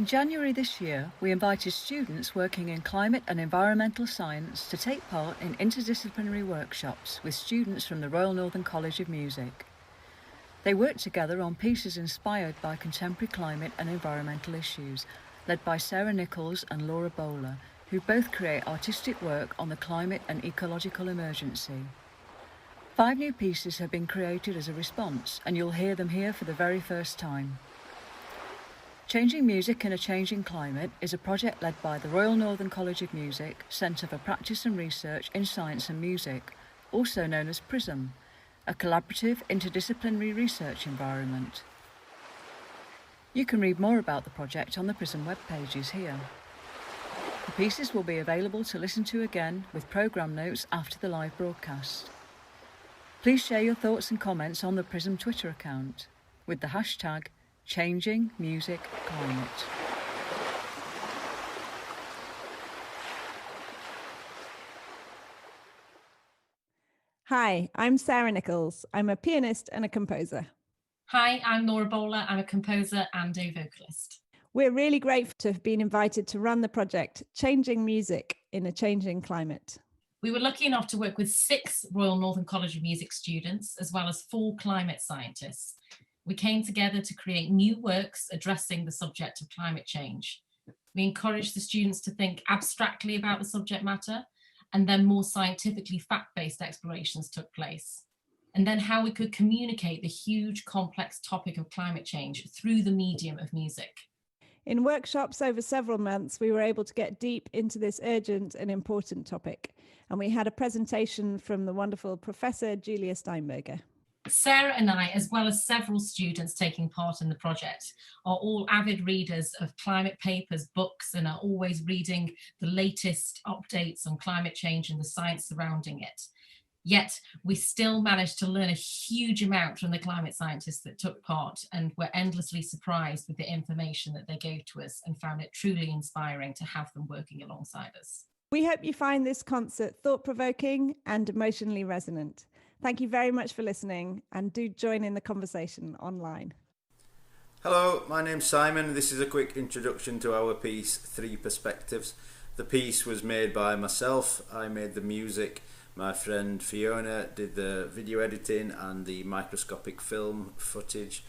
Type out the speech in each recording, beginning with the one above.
In January this year, we invited students working in climate and environmental science to take part in interdisciplinary workshops with students from the Royal Northern College of Music. They worked together on pieces inspired by contemporary climate and environmental issues, led by Sarah Nicolls and Laura Bowler, who both create artistic work on the climate and ecological emergency. 5 new pieces have been created as a response, and you'll hear them here for the very first time. Changing Music in a Changing Climate is a project led by the Royal Northern College of Music Centre for Practice and Research in Science and Music, also known as PRiSM, a collaborative interdisciplinary research environment. You can read more about the project on the PRiSM web pages here. The pieces will be available to listen to again with programme notes after the live broadcast. Please share your thoughts and comments on the PRiSM Twitter account with the hashtag Changing Music Climate. Hi, I'm Sarah Nicolls. I'm a pianist and a composer. Hi, I'm Laura Bowler. I'm a composer and a vocalist. We're really grateful to have been invited to run the project Changing Music in a Changing Climate. We were lucky enough to work with 6 Royal Northern College of Music students, as well as 4 climate scientists. We came together to create new works addressing the subject of climate change. We encouraged the students to think abstractly about the subject matter, and then more scientifically fact-based explorations took place. And then how we could communicate the huge, complex topic of climate change through the medium of music. In workshops over several months, we were able to get deep into this urgent and important topic. And we had a presentation from the wonderful Professor Julia Steinberger. Sarah and I, as well as several students taking part in the project, are all avid readers of climate papers, books, and are always reading the latest updates on climate change and the science surrounding it. Yet we still managed to learn a huge amount from the climate scientists that took part, and were endlessly surprised with the information that they gave to us, and found it truly inspiring to have them working alongside us. We hope you find this concert thought-provoking and emotionally resonant. Thank you very much for listening, and do join in the conversation online. Hello, my name's Simon. This is a quick introduction to our piece, 3 Perspectives. The piece was made by myself. I made the music. My friend Fiona did the video editing and the microscopic film footage,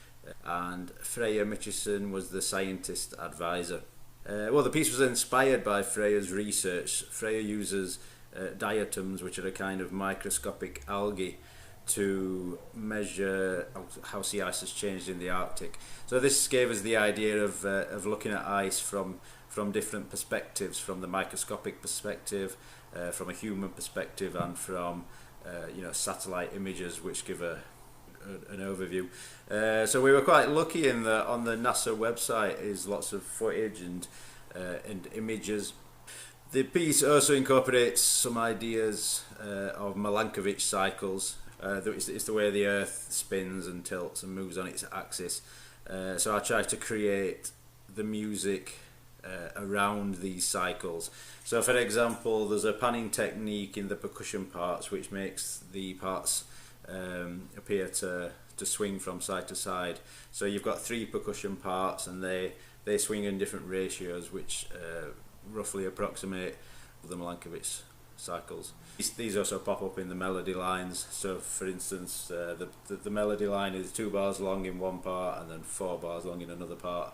and Freya Mitchison was the scientist advisor. Well, the piece was inspired by Freya's research. Freya uses diatoms, which are a kind of microscopic algae, to measure how sea ice has changed in the Arctic. So this gave us the idea of looking at ice from different perspectives, from the microscopic perspective, from a human perspective, and from satellite images, which give an overview. So we were quite lucky in that on the NASA website is lots of footage and images. The piece also incorporates some ideas of Milankovitch cycles. It's the way the Earth spins and tilts and moves on its axis. So I tried to create the music around these cycles. So for example, there's a panning technique in the percussion parts which makes the parts appear to swing from side to side. So you've got 3 percussion parts, and they swing in different ratios, which roughly approximate the Milankovitch cycles. These also pop up in the melody lines. So for instance, the melody line is 2 bars long in one part and then 4 bars long in another part.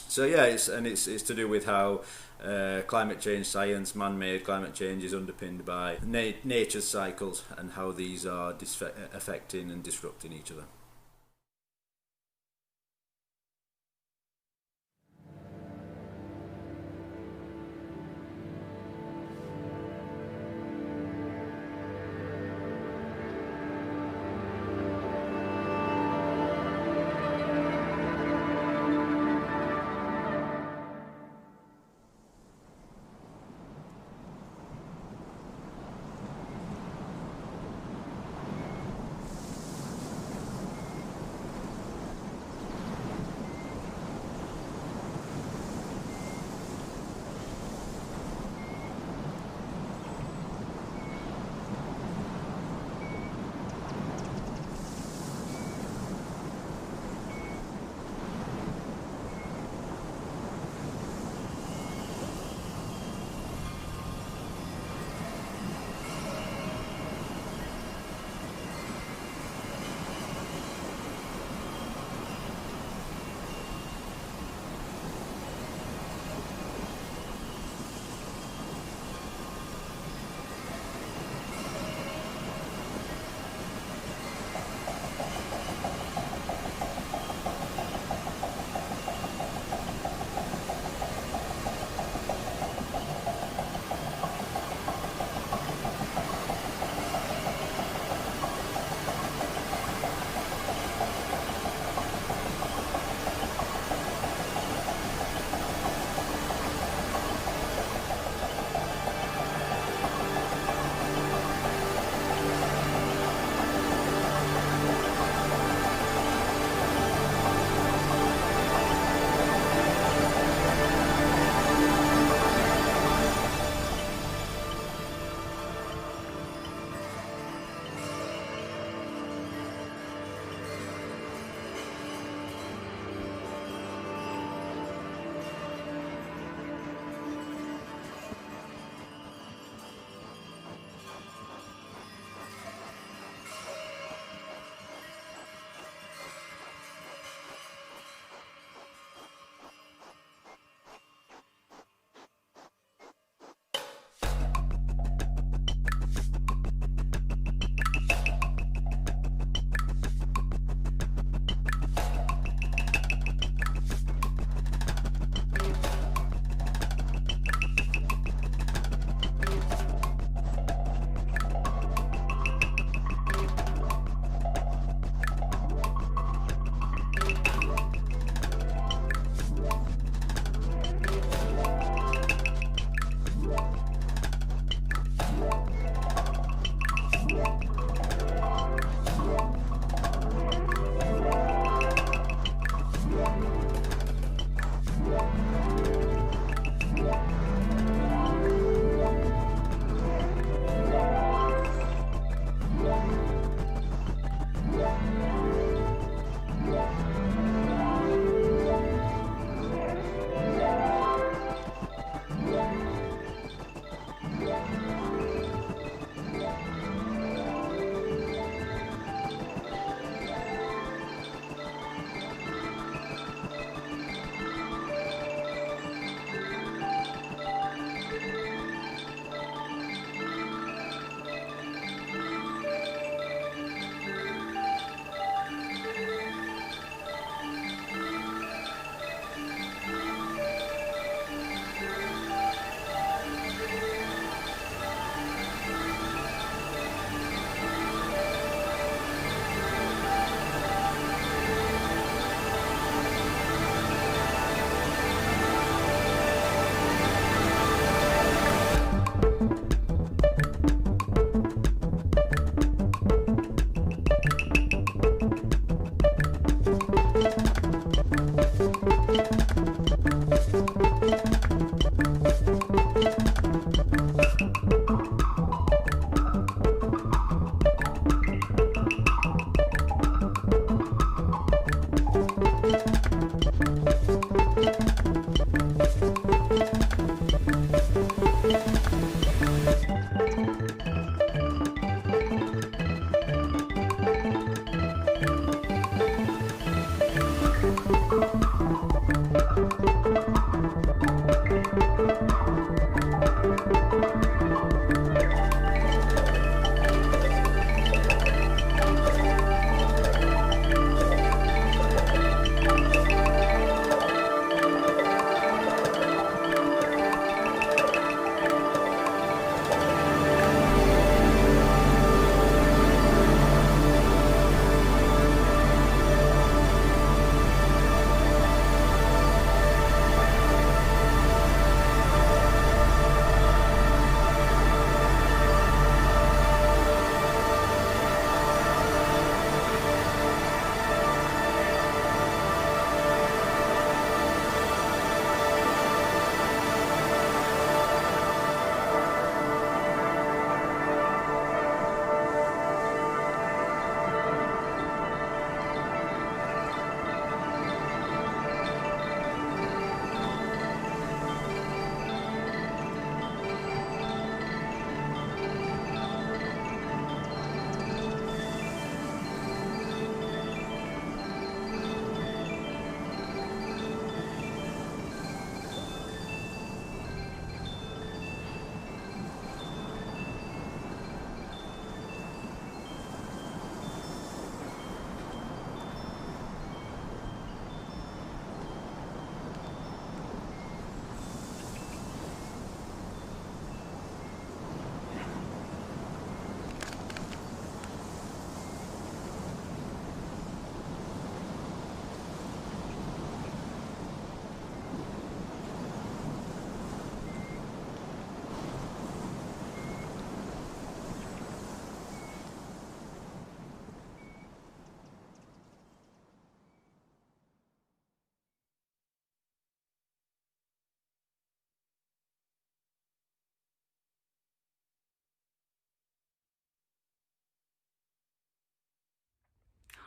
So yeah, it's to do with how climate change science, man-made climate change, is underpinned by nature's cycles, and how these are affecting and disrupting each other.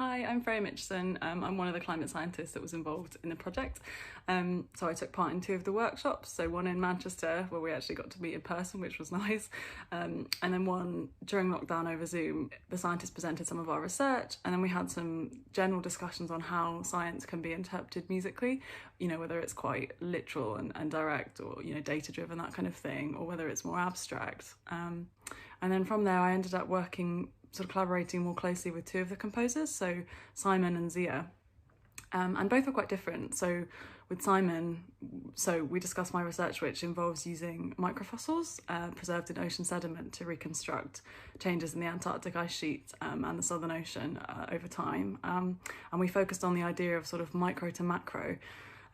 Hi, I'm Freya Mitchison. I'm one of the climate scientists that was involved in the project. So I took part in 2 of the workshops, so one in Manchester where we actually got to meet in person, which was nice, and then one during lockdown over Zoom. The scientists presented some of our research, and then we had some general discussions on how science can be interpreted musically, you know, whether it's quite literal and direct, or, you know, data driven, that kind of thing, or whether it's more abstract. And then from there I ended up sort of collaborating more closely with 2 of the composers, so Simon and Xia, and both are quite different. So with Simon, we discussed my research, which involves using microfossils preserved in ocean sediment to reconstruct changes in the Antarctic ice sheet and the Southern Ocean over time, and we focused on the idea of sort of micro to macro,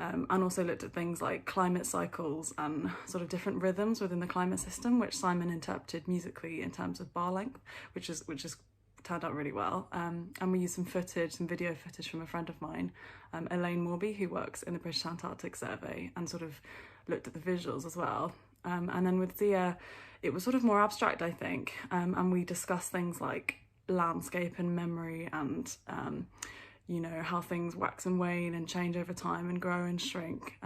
and also looked at things like climate cycles and sort of different rhythms within the climate system, which Simon interpreted musically in terms of bar length, which is turned out really well. And we used some video footage from a friend of mine, Elaine Morby, who works in the British Antarctic Survey, and sort of looked at the visuals as well. And then with Xia, it was sort of more abstract, I think, and we discussed things like landscape and memory, and you know, how things wax and wane and change over time and grow and shrink.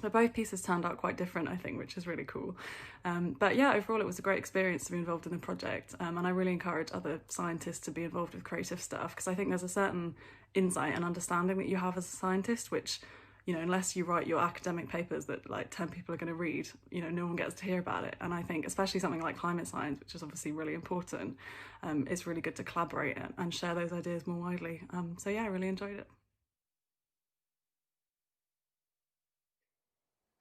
But both pieces turned out quite different, I think, which is really cool. But yeah, overall it was a great experience to be involved in the project, and I really encourage other scientists to be involved with creative stuff, because I think there's a certain insight and understanding that you have as a scientist, which, you know, unless you write your academic papers that like 10 people are going to read, you know, no one gets to hear about it. And I think especially something like climate science, which is obviously really important, it's really good to collaborate and share those ideas more widely. So yeah, I really enjoyed it.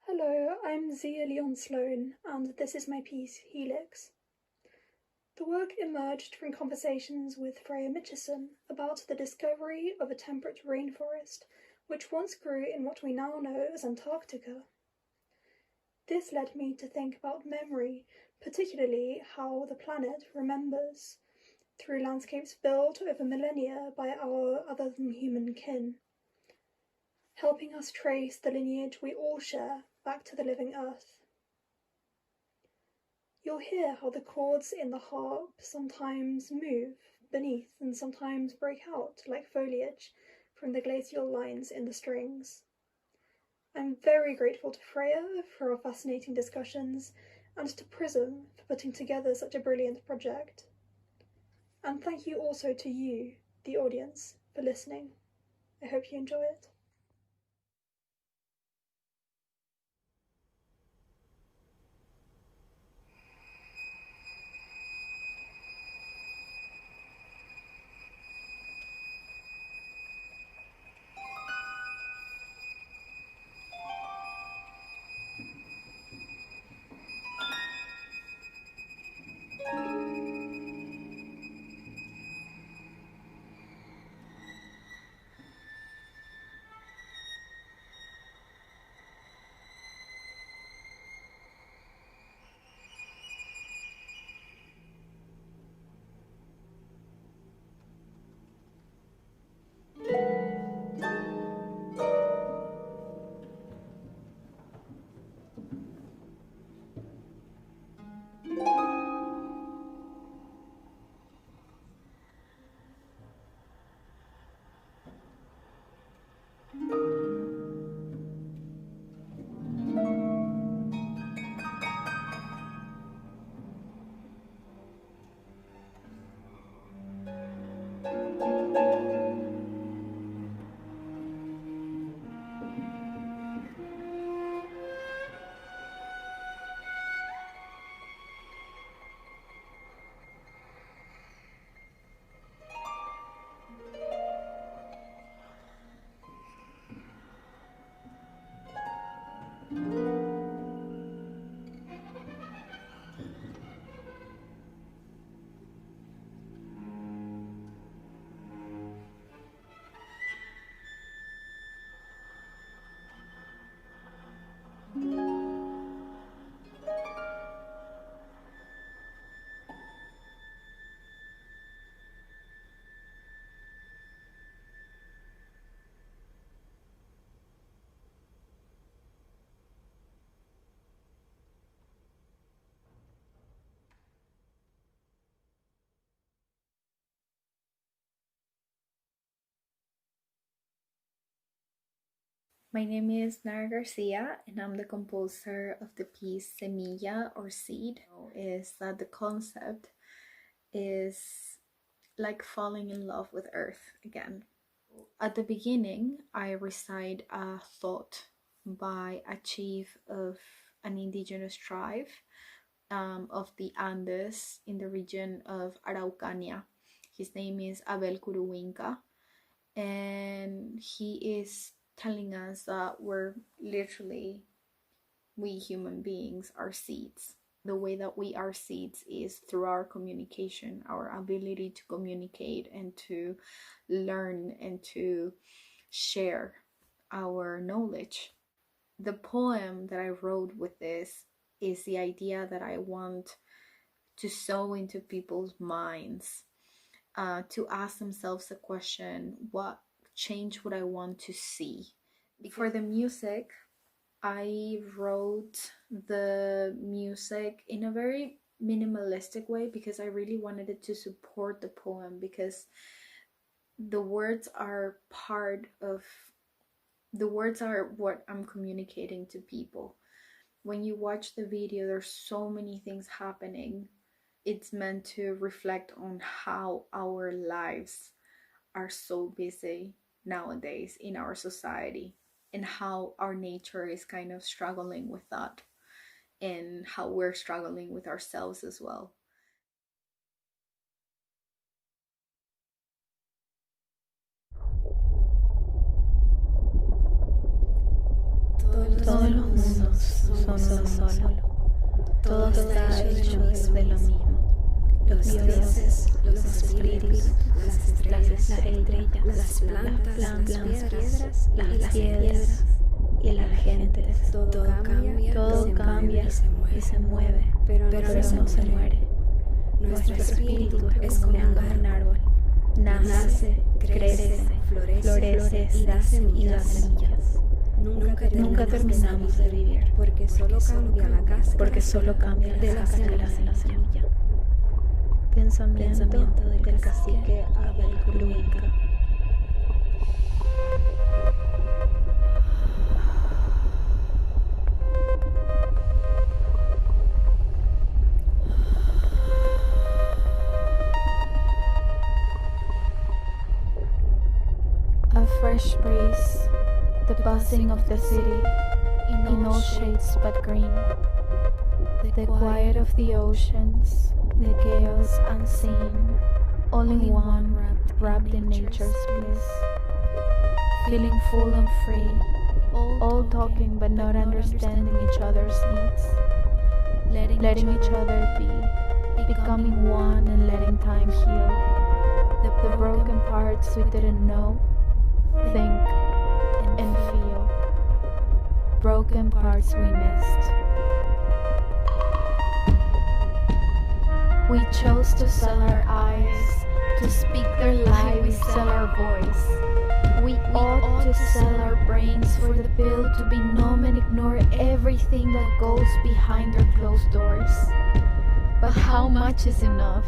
Hello, I'm Xia Leon Sloane, and this is my piece, Helix. The work emerged from conversations with Freya Mitchison about the discovery of a temperate rainforest which once grew in what we now know as Antarctica. This led me to think about memory, particularly how the planet remembers, through landscapes built over millennia by our other-than-human kin, helping us trace the lineage we all share back to the living earth. You'll hear how the chords in the harp sometimes move beneath and sometimes break out like foliage from the glacial lines in the strings. I'm very grateful to Freya for our fascinating discussions, and to PRiSM for putting together such a brilliant project. And thank you also to you, the audience, for listening. I hope you enjoy it. My name is Nara Garcia, and I'm the composer of the piece Semilla or Seed. Is that the concept is like falling in love with Earth again. At the beginning, I recite a thought by a chief of an indigenous tribe of the Andes in the region of Araucania. His name is Abel, and he is telling us that we human beings are seeds. The way that we are seeds is through our communication, our ability to communicate and to learn and to share our knowledge. The poem that I wrote with this is the idea that I want to sow into people's minds, to ask themselves the question, what change would I want to see? For the music, I wrote the music in a very minimalistic way because I really wanted it to support the poem, because the words are what I'm communicating to people. When you watch the video, there's so many things happening. It's meant to reflect on how our lives are so busy nowadays in our society, and how our nature is kind of struggling with that, and how we're struggling with ourselves as well. Todos los mundos son uno solo. Todo está hecho de lo mismo. Los dioses, los espíritus, las estrellas, las plantas, las piedras y la gente. Todo cambia y se mueve, pero no se muere. Nuestro espíritu es como un árbol. Nace, crece, florece y da semillas. Nunca terminamos de vivir, porque solo cambia la cáscara de la semilla. Pensamiento del cacique Avellanal. A fresh breeze, the buzzing of the city, in all shades but green, the quiet of the oceans, the chaos unseen, all in one, wrapped in nature's bliss, feeling full and free, all talking but not understanding each other's needs, letting each other be, becoming one and letting time heal, the broken parts we didn't know, think, and feel, broken parts we missed. We chose to sell our eyes, to speak their lie, we sell our voice. We ought to sell our brains for the bill to be numb and ignore everything that goes behind our closed doors. But how much is enough?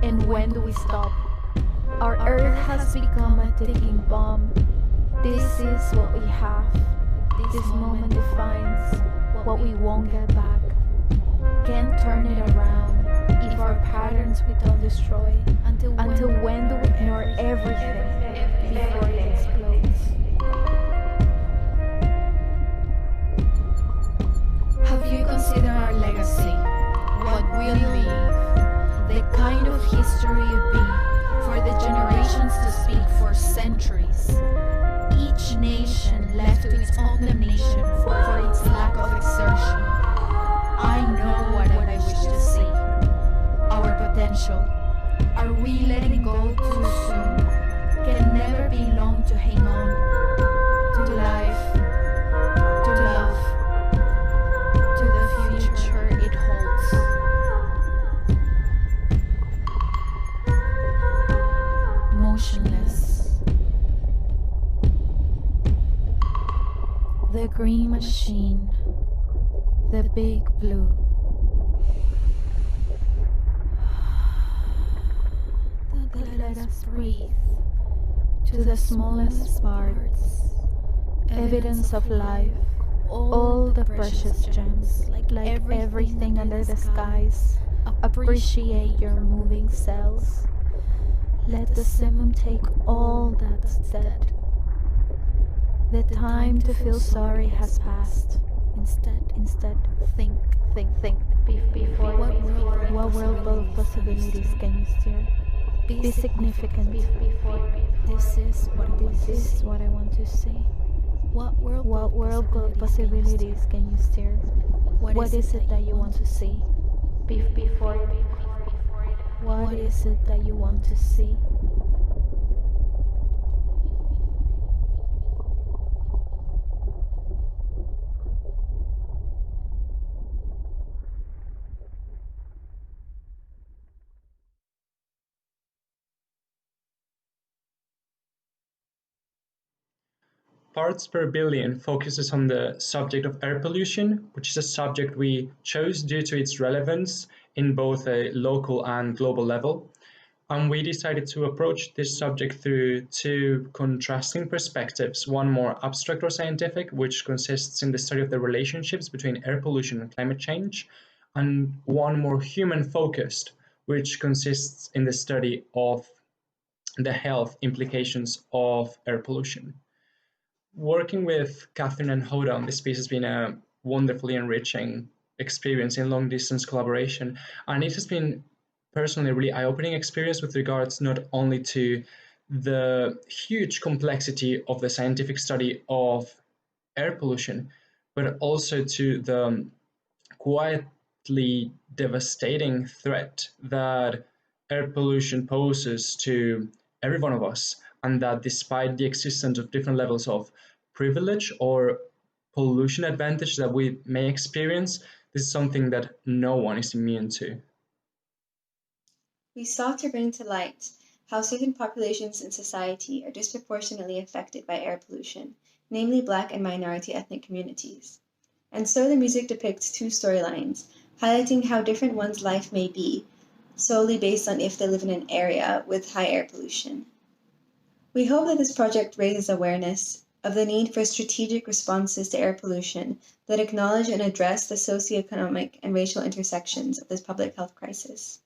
And when do we stop? Our earth has become a ticking bomb. This is what we have. This moment defines what we won't get back. Can't turn it around. If our patterns we don't destroy, until when do we ignore everything before it explodes? Have you considered our legacy? What we'll leave? The kind of history it'll be for the generations to speak for centuries. Each nation left to its own damnation for its lack of exertion. I know what I wish to see. Our potential. Are we letting go too soon? Can never be long to hang on to life, to love, to the future it holds. Motionless. The green machine, the big blue. Let us breathe to the smallest parts evidence of life, all the precious gems, like everything under the skies. Appreciate your moving cells. Let the simum take all that's dead. The time to feel sorry has passed. Instead, think. Before what world of possibilities can you steer? Be significant. This is what I want to see. What world of possibilities can you steer? What is it that you want to see? Before what is it that you want to see? Parts per billion focuses on the subject of air pollution, which is a subject we chose due to its relevance in both a local and global level. And we decided to approach this subject through two contrasting perspectives, one more abstract or scientific, which consists in the study of the relationships between air pollution and climate change, and one more human-focused, which consists in the study of the health implications of air pollution. Working with Catherine and Hoda on this piece has been a wonderfully enriching experience in long-distance collaboration, and it has been personally a really eye-opening experience with regards not only to the huge complexity of the scientific study of air pollution, but also to the quietly devastating threat that air pollution poses to every one of us, and that despite the existence of different levels of privilege or pollution advantage that we may experience, this is something that no one is immune to. We sought to bring to light how certain populations in society are disproportionately affected by air pollution, namely Black and minority ethnic communities. And so the music depicts two storylines, highlighting how different one's life may be, solely based on if they live in an area with high air pollution. We hope that this project raises awareness of the need for strategic responses to air pollution that acknowledge and address the socioeconomic and racial intersections of this public health crisis.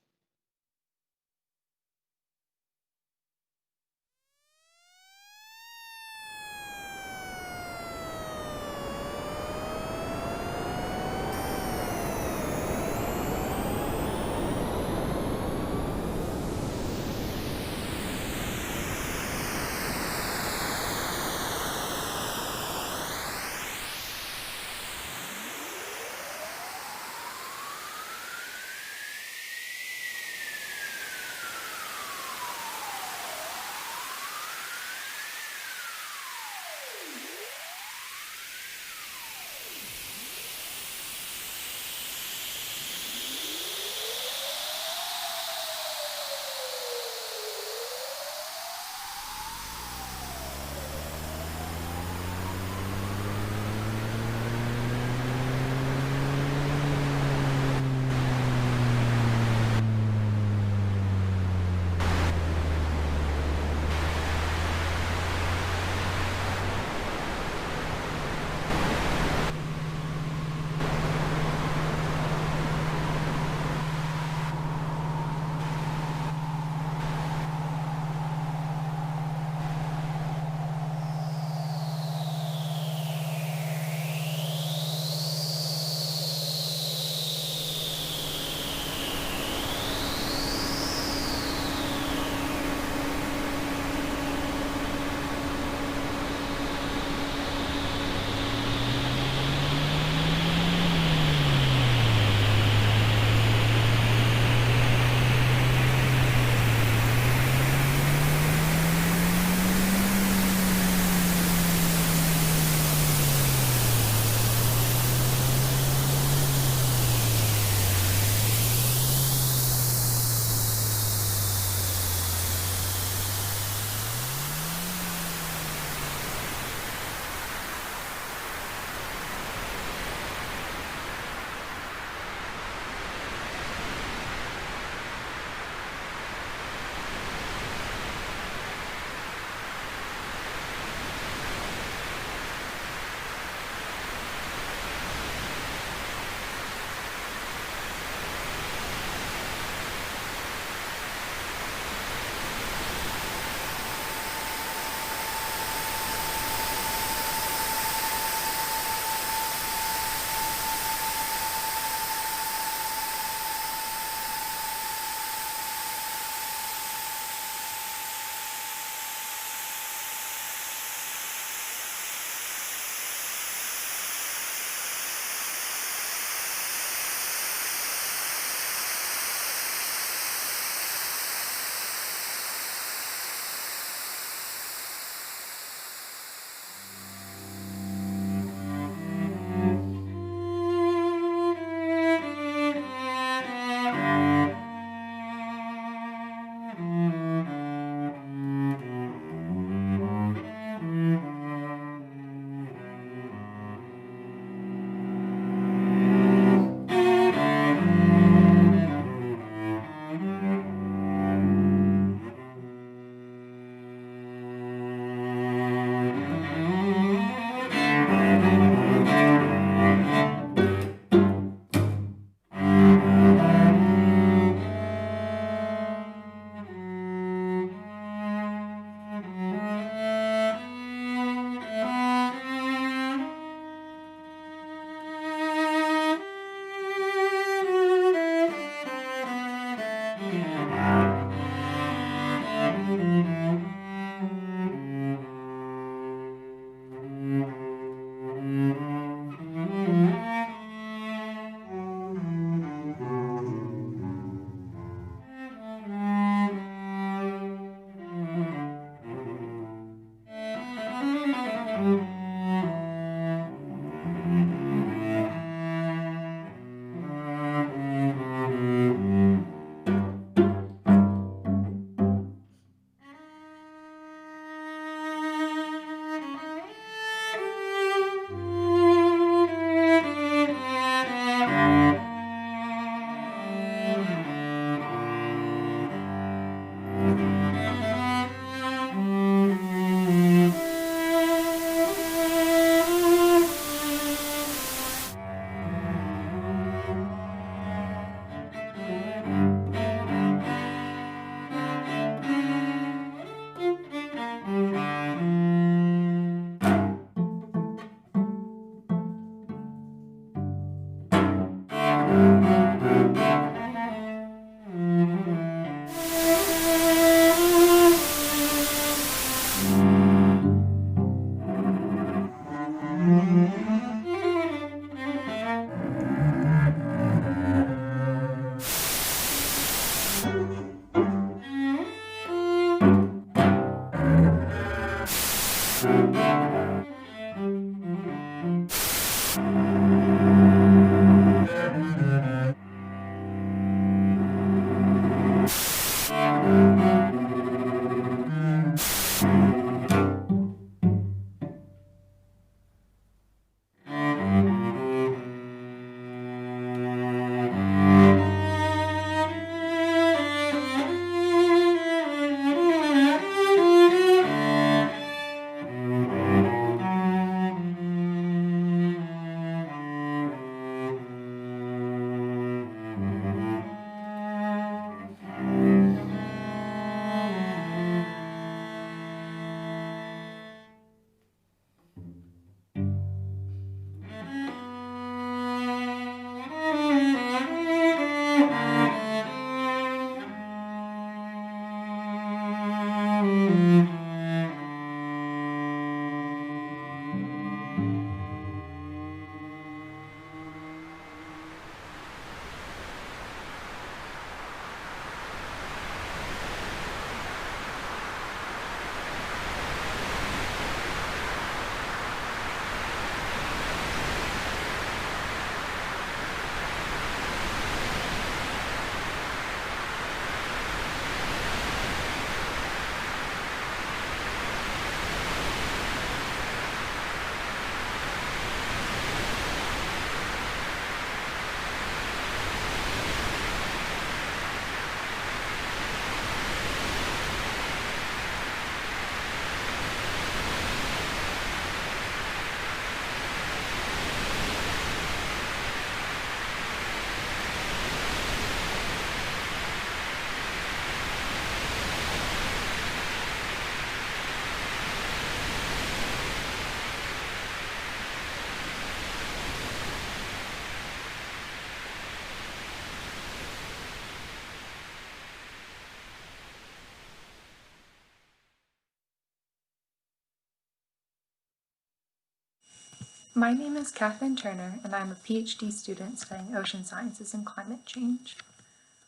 My name is Kathleen Turner, and I'm a PhD student studying ocean sciences and climate change.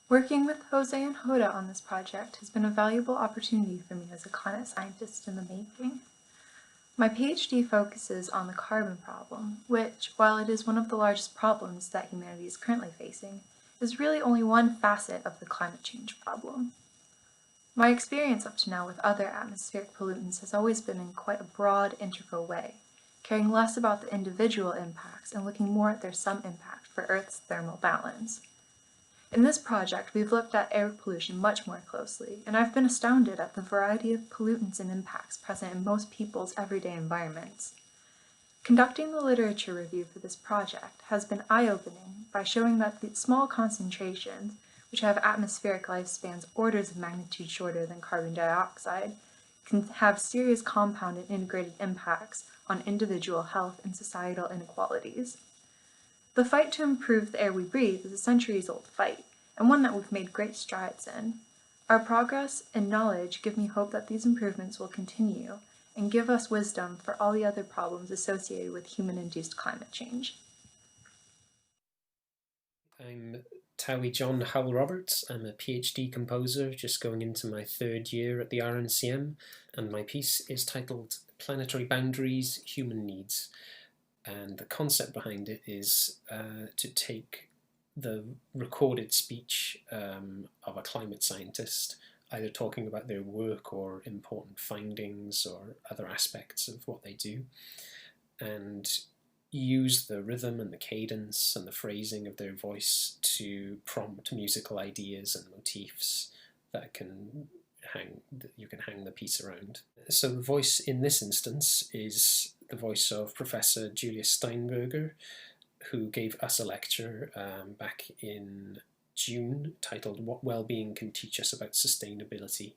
Working with José and Hoda on this project has been a valuable opportunity for me as a climate scientist in the making. My PhD focuses on the carbon problem, which, while it is one of the largest problems that humanity is currently facing, is really only one facet of the climate change problem. My experience up to now with other atmospheric pollutants has always been in quite a broad, integral way, caring less about the individual impacts and looking more at their sum impact for Earth's thermal balance. In this project, we've looked at air pollution much more closely, and I've been astounded at the variety of pollutants and impacts present in most people's everyday environments. Conducting the literature review for this project has been eye-opening by showing that the small concentrations, which have atmospheric lifespans orders of magnitude shorter than carbon dioxide, can have serious compound and integrated impacts on individual health and societal inequalities. The fight to improve the air we breathe is a centuries-old fight, and one that we've made great strides in. Our progress and knowledge give me hope that these improvements will continue and give us wisdom for all the other problems associated with human-induced climate change. I'm Tywi John Hywel Roberts. I'm a PhD composer just going into my third year at the RNCM, and my piece is titled Planetary Boundaries, Human Needs. And the concept behind it is to take the recorded speech of a climate scientist, either talking about their work or important findings or other aspects of what they do, and use the rhythm and the cadence and the phrasing of their voice to prompt musical ideas and motifs that you can hang the piece around. So the voice in this instance is the voice of Professor Julius Steinberger, who gave us a lecture back in June titled What Wellbeing Can Teach Us About Sustainability.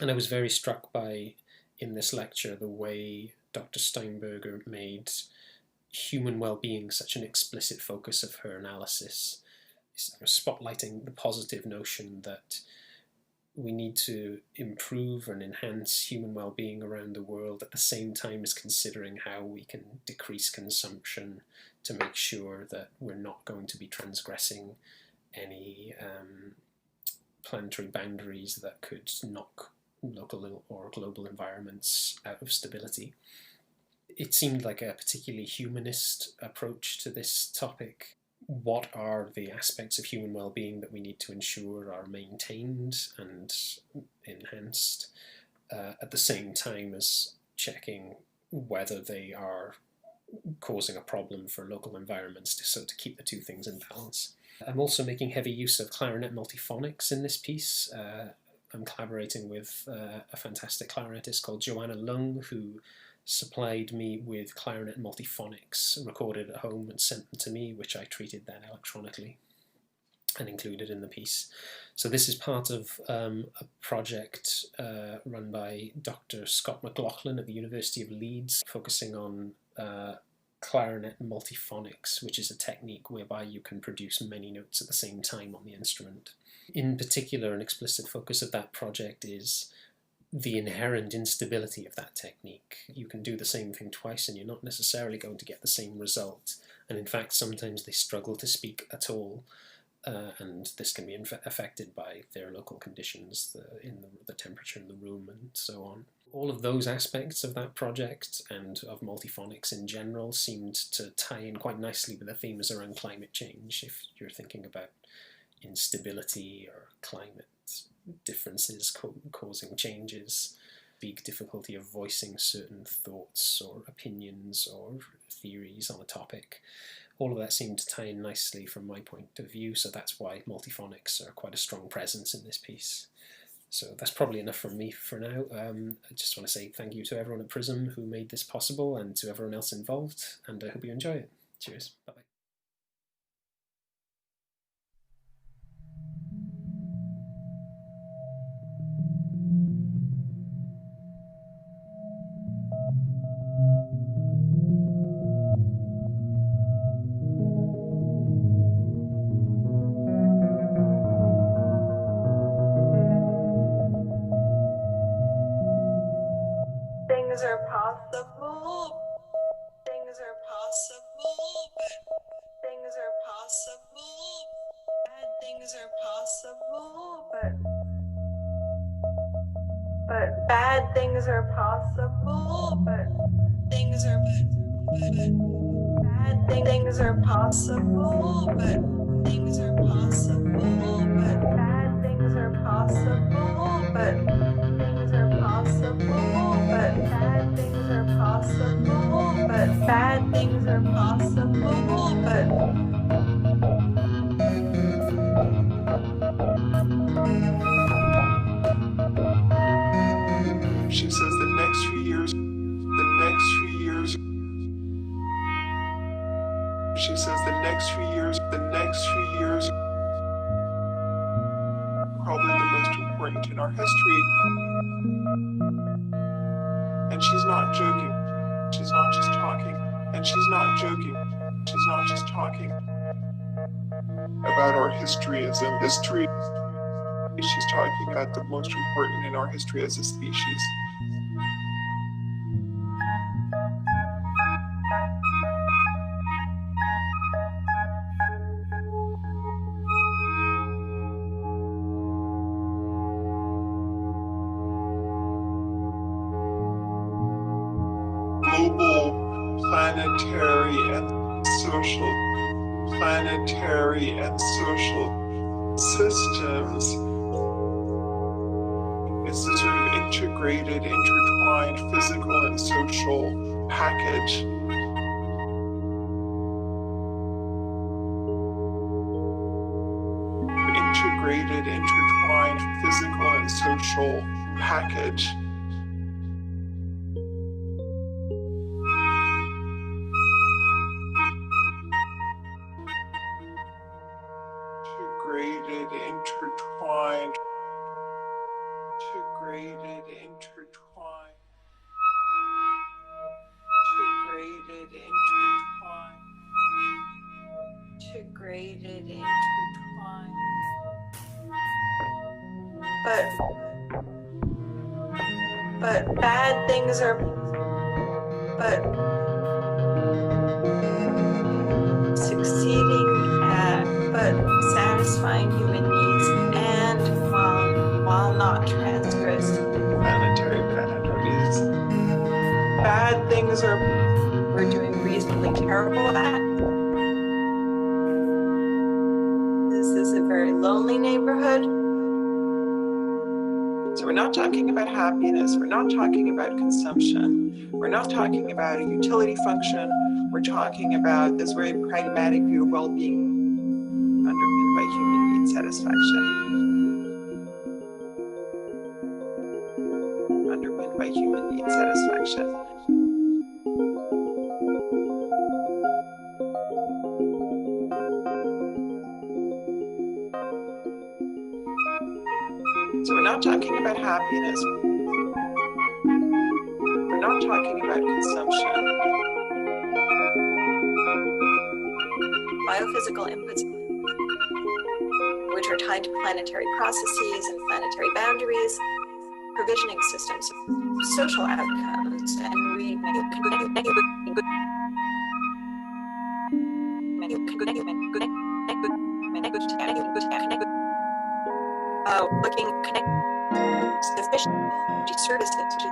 And I was very struck by, in this lecture, the way Dr. Steinberger made human well-being such an explicit focus of her analysis, spotlighting the positive notion that we need to improve and enhance human well-being around the world at the same time as considering how we can decrease consumption to make sure that we're not going to be transgressing any planetary boundaries that could knock local or global environments out of stability. It seemed like a particularly humanist approach to this topic. What are the aspects of human well-being that we need to ensure are maintained and enhanced at the same time as checking whether they are causing a problem for local environments, to keep the two things in balance. I'm also making heavy use of Clarinet Multiphonics in this piece. I'm collaborating with a fantastic clarinetist called Joanna Lung, who supplied me with Clarinet Multiphonics recorded at home and sent them to me, which I treated then electronically and included in the piece. So this is part of a project run by Dr. Scott McLaughlin at the University of Leeds, focusing on Clarinet Multiphonics, which is a technique whereby you can produce many notes at the same time on the instrument. In particular, an explicit focus of that project is the inherent instability of that technique. You can do the same thing twice and you're not necessarily going to get the same result. And in fact, sometimes they struggle to speak at all. And this can be affected by their local conditions, the temperature in the room and so on. All of those aspects of that project and of multiphonics in general seemed to tie in quite nicely with the themes around climate change. If you're thinking about instability or climate differences causing changes, big difficulty of voicing certain thoughts or opinions or theories on a topic. All of that seemed to tie in nicely from my point of view, so that's why multiphonics are quite a strong presence in this piece. So that's probably enough from me for now. I just want to say thank you to everyone at PRiSM who made this possible and to everyone else involved, and I hope you enjoy it. Cheers. Bye-bye. Things are possible. Things are possible. but bad things are possible, but things are bad things are possible, but things are possible, but bad things are possible, but things are possible, but bad things are possible, but bad things are possible, but she says the next few years, she says the next few years, probably the most important in our history. And she's not joking. She's not just talking. And she's not joking. She's not just talking about our history as in history. She's talking about the most important in our history as a species. Global, planetary, and social systems. It's a sort of integrated, intertwined physical and social package. Integrated, intertwined physical and social package. Integrated, intertwined. Integrated, intertwined. Integrated, intertwined. integrated, intertwined. But bad things are, but succeeding at, but satisfying human needs, and while not transgressing planetary boundaries. Bad things are we're doing reasonably terrible at. This is a very lonely neighborhood. So we're not talking about happiness, we're not talking about consumption, we're not talking about a utility function, we're talking about this very pragmatic view of well-being underpinned by human need satisfaction. Underpinned by human need satisfaction. So we're not talking about happiness. We're not talking about consumption. Biophysical inputs, which are tied to planetary processes and planetary boundaries, provisioning systems, social outcomes, and looking connect sufficient services to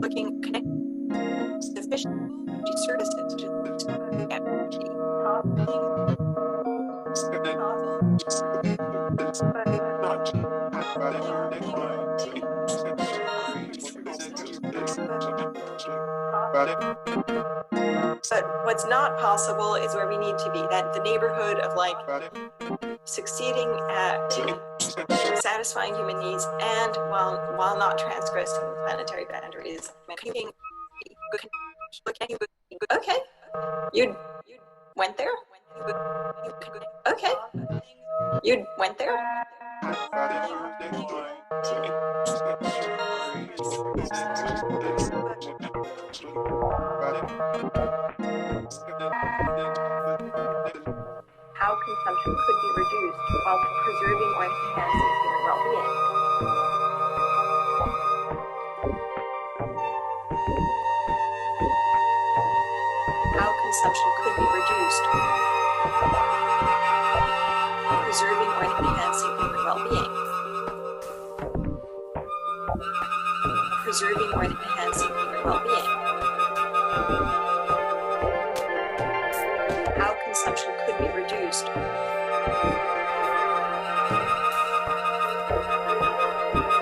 looking connect sufficient services to But what's not possible is where we need to be, that the neighborhood of like succeeding at satisfying human needs and while not transgressing planetary boundaries. Okay, you went there? Okay, you went there? How can consumption could be reduced while preserving or enhancing human well-being. How consumption could be reduced, preserving or enhancing human well-being. Preserving or enhancing human well-being. How consumption could be reduced.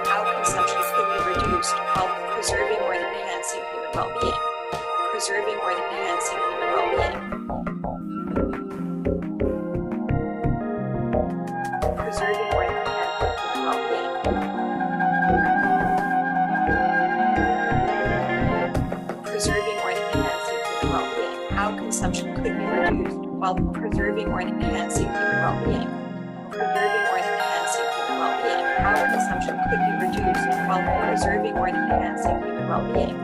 How consumption could be reduced while preserving or enhancing human well-being. Preserving or enhancing human well-being. Preserving or enhancing human well-being. Preserving or enhancing human well-being. How consumption could be reduced while preserving or enhancing human well-being. Preserving or enhancing human well-being. How consumption could be reduced while preserving or enhancing human well-being.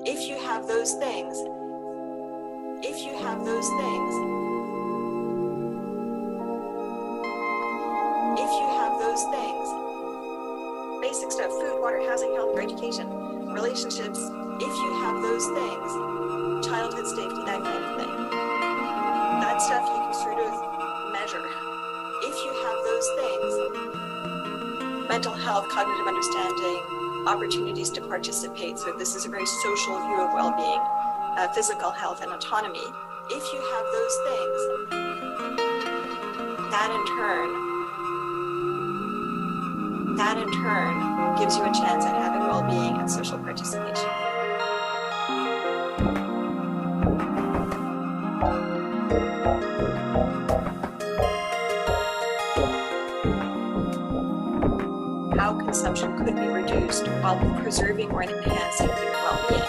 If you have those things, if you have those things, if you have those things, basic stuff, food, water, housing, health, education, relationships, if you have those things, childhood safety, that kind of thing, that stuff you can sort of measure. If you have those things, mental health, cognitive understanding, opportunities to participate, so this is a very social view of well-being, physical health and autonomy. If you have those things, that in turn gives you a chance at having well-being and social participation. How consumption could be reduced while preserving or enhancing human well-being.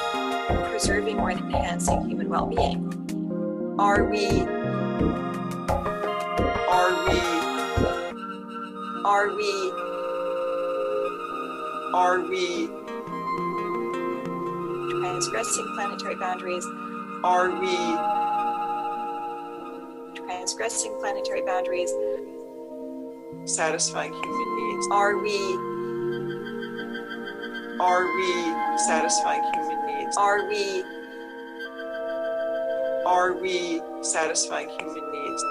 Preserving or enhancing human well-being. Are we transgressing planetary boundaries? Are we transgressing planetary boundaries? Satisfying human needs. Are we satisfying human needs? Are we satisfying human needs?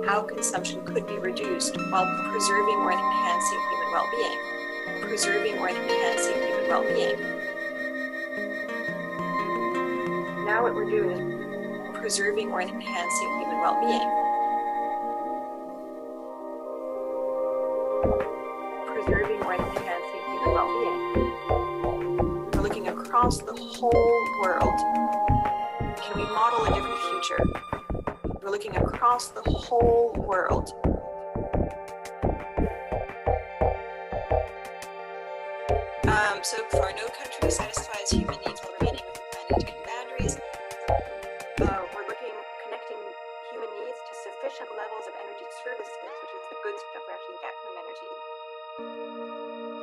How consumption could be reduced while preserving or enhancing human well-being. Preserving or enhancing human well-being. Now what we're doing is preserving or enhancing human well-being. Preserving or enhancing human well-being. We're looking across the whole world. Can we model a different future? We're looking across the whole world. So far, no country satisfies human needs while remaining within planetary boundaries. We're connecting human needs to sufficient levels of energy services, which is the good stuff we actually get from energy.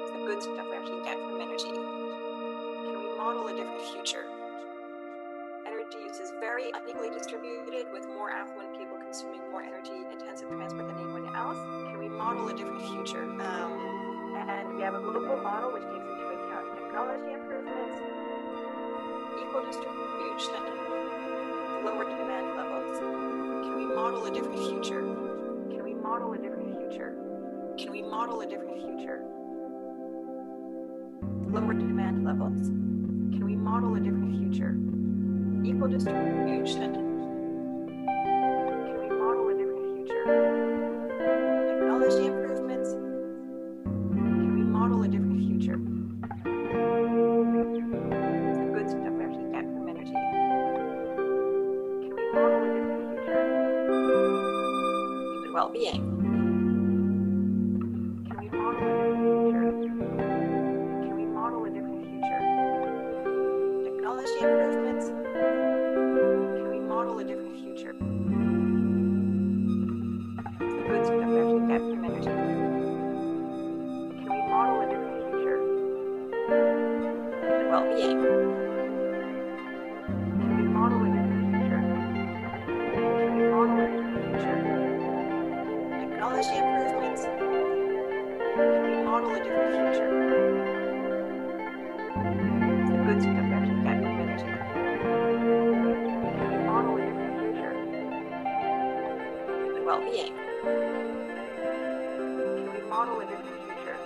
It's the good stuff we actually get from energy. Can we model a different future? Energy use is very unequally distributed, with more affluent people consuming more energy-intensive transport than anyone else. Can we model a different future? And we have a global model which takes into account technology improvements, equal distribution, lower demand levels. Can we model a different future? Can we model a different future? Can we model a different future? Lower demand levels. Can we model a different future? Equal distribution. Can we model a different future? Technology improvements. Can we model a different future? The good stuff we actually get from energy. Can we model a different future? Human well-being. Can we model a different future? Can we model a different future? Technology improvements. Can we model a different future? The good stuff we actually get from energy. Can we model a different future? Human well-being. Can we model it in the future? Can we model it in the future? Technology improvements. Can we model a different future? The goods we have actually got community. Can we model a different future? The well-being. Can we model a different future?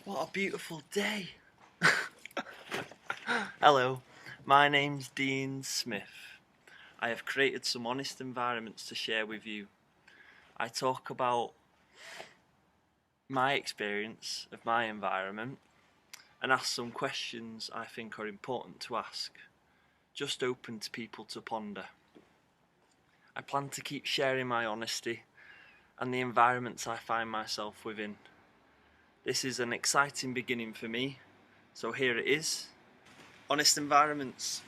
What a beautiful day! Hello, my name's Deane Smith. I have created some honest environments to share with you. I talk about my experience of my environment and ask some questions I think are important to ask, just open to people to ponder. I plan to keep sharing my honesty and the environments I find myself within. This is an exciting beginning for me, so here it is. Honest environments.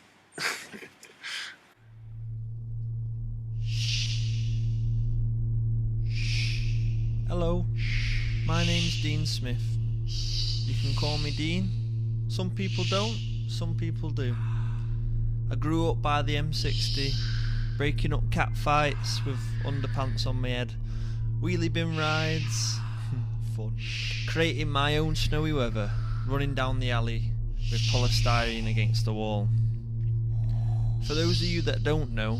Hello, my name's Deane Smith. You can call me Deane. Some people don't, some people do. I grew up by the M60, breaking up cat fights with underpants on my head, wheelie bin rides, fun, creating my own snowy weather, running down the alley with polystyrene against the wall. For those of you that don't know,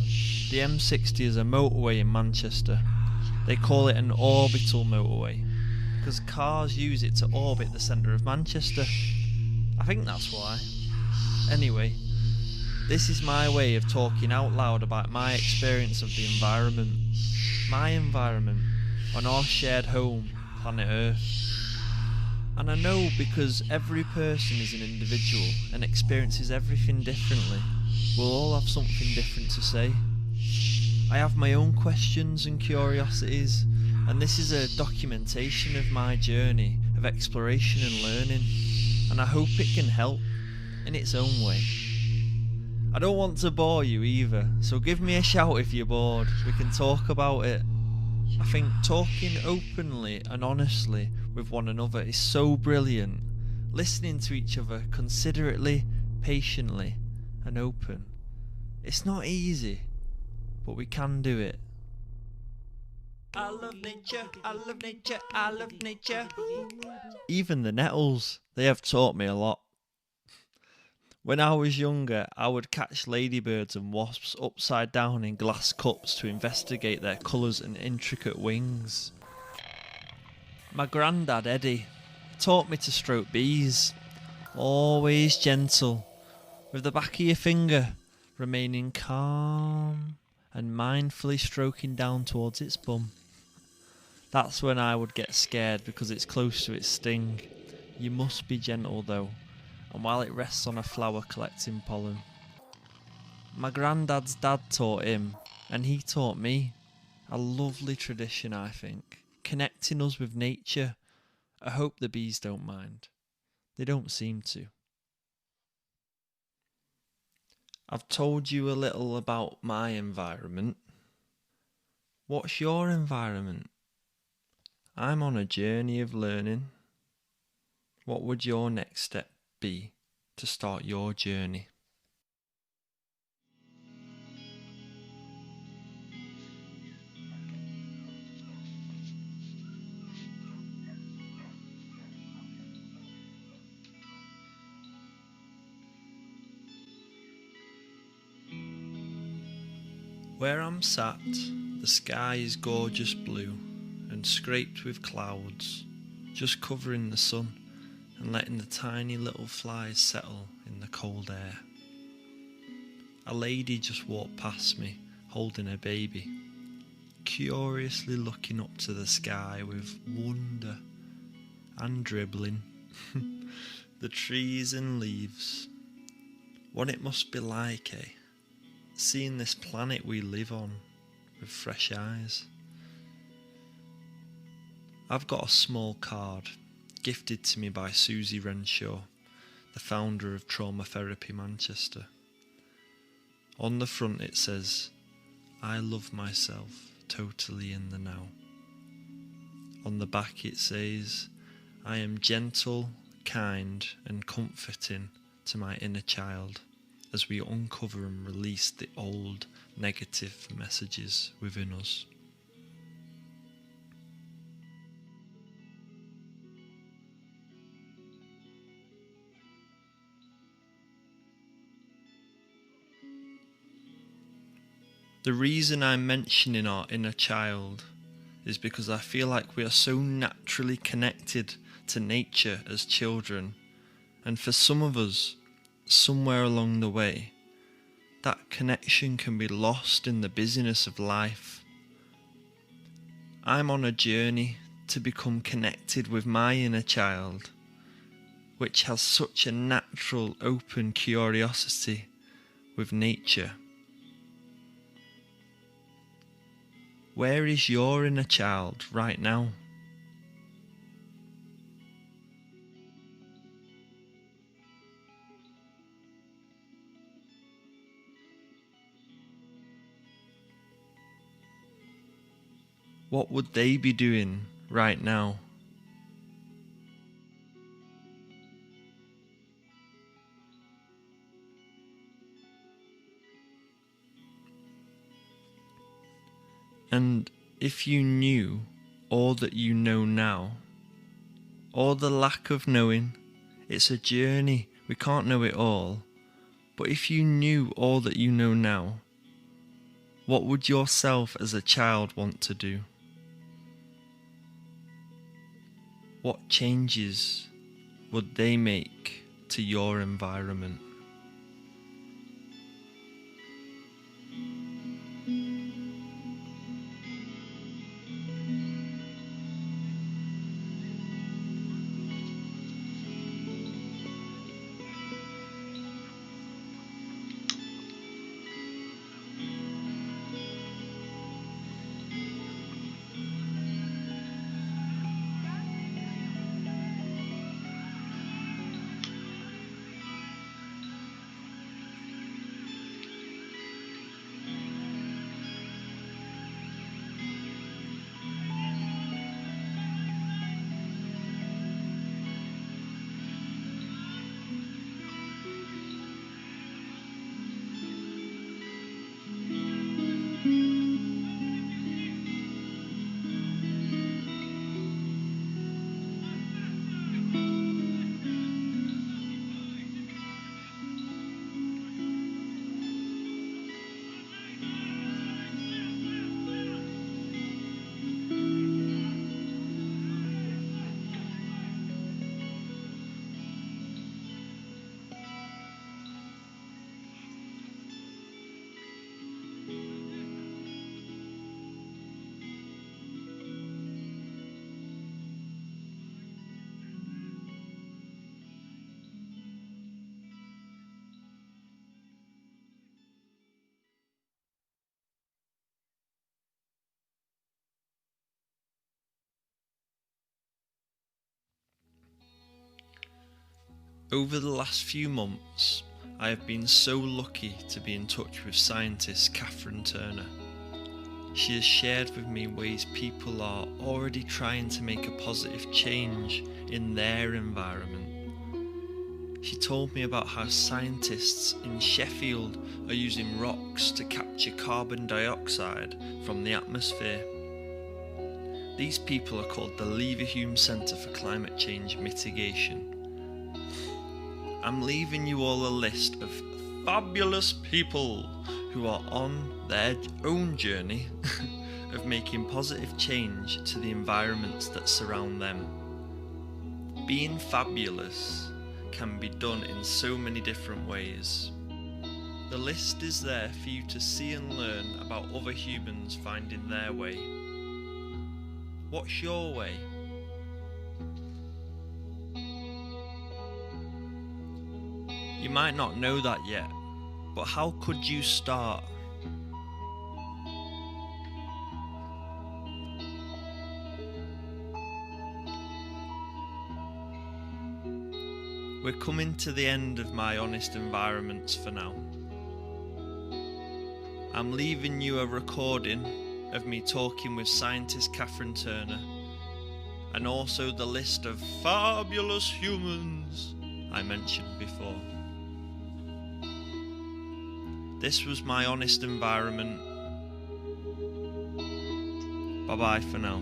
the M60 is a motorway in Manchester. They call it an orbital motorway because cars use it to orbit the centre of Manchester. I think that's why. Anyway, this is my way of talking out loud about my experience of the environment. My environment on our shared home, planet Earth. And I know because every person is an individual and experiences everything differently, we'll all have something different to say. I have my own questions and curiosities, and this is a documentation of my journey of exploration and learning, and I hope it can help in its own way. I don't want to bore you either, so give me a shout if you're bored. We can talk about it. I think talking openly and honestly with one another is so brilliant. Listening to each other considerately, patiently, and open. It's not easy, but we can do it. I love nature, I love nature, I love nature. Even the nettles, they have taught me a lot. When I was younger, I would catch ladybirds and wasps upside down in glass cups to investigate their colours and intricate wings. My granddad, Eddie, taught me to stroke bees. Always gentle, with the back of your finger remaining calm and mindfully stroking down towards its bum. That's when I would get scared because it's close to its sting. You must be gentle though, and while it rests on a flower collecting pollen. My granddad's dad taught him, and he taught me. A lovely tradition, I think, connecting us with nature. I hope the bees don't mind. They don't seem to. I've told you a little about my environment. What's your environment? I'm on a journey of learning. What would your next step be to start your journey? Where I'm sat, the sky is gorgeous blue and scraped with clouds, just covering the sun and letting the tiny little flies settle in the cold air. A lady just walked past me, holding her baby, curiously looking up to the sky with wonder. and dribbling. The trees and leaves. What it must be like, eh? Seeing this planet we live on with fresh eyes. I've got a small card gifted to me by Susie Renshaw, the founder of Trauma Therapy Manchester. On the front it says, "I love myself totally in the now." On the back it says, "I am gentle, kind and comforting to my inner child as we uncover and release the old negative messages within us." The reason I'm mentioning our inner child is because I feel like we are so naturally connected to nature as children, and for some of us, somewhere along the way, that connection can be lost in the busyness of life. I'm on a journey to become connected with my inner child, which has such a natural, open curiosity with nature. Where is your inner child right now? What would they be doing right now? And if you knew all that you know now, or the lack of knowing, it's a journey, we can't know it all, but if you knew all that you know now, what would yourself as a child want to do? What changes would they make to your environment? Over the last few months, I have been so lucky to be in touch with scientist Catherine Turner. She has shared with me ways people are already trying to make a positive change in their environment. She told me about how scientists in Sheffield are using rocks to capture carbon dioxide from the atmosphere. These people are called the Leverhulme Centre for Climate Change Mitigation. I'm leaving you all a list of fabulous people who are on their own journey of making positive change to the environments that surround them. Being fabulous can be done in so many different ways. The list is there for you to see and learn about other humans finding their way. What's your way? You might not know that yet, but how could you start? We're coming to the end of my honest environments for now. I'm leaving you a recording of me talking with scientist Catherine Turner, and also the list of fabulous humans I mentioned before. This was my honest environment. Bye bye for now.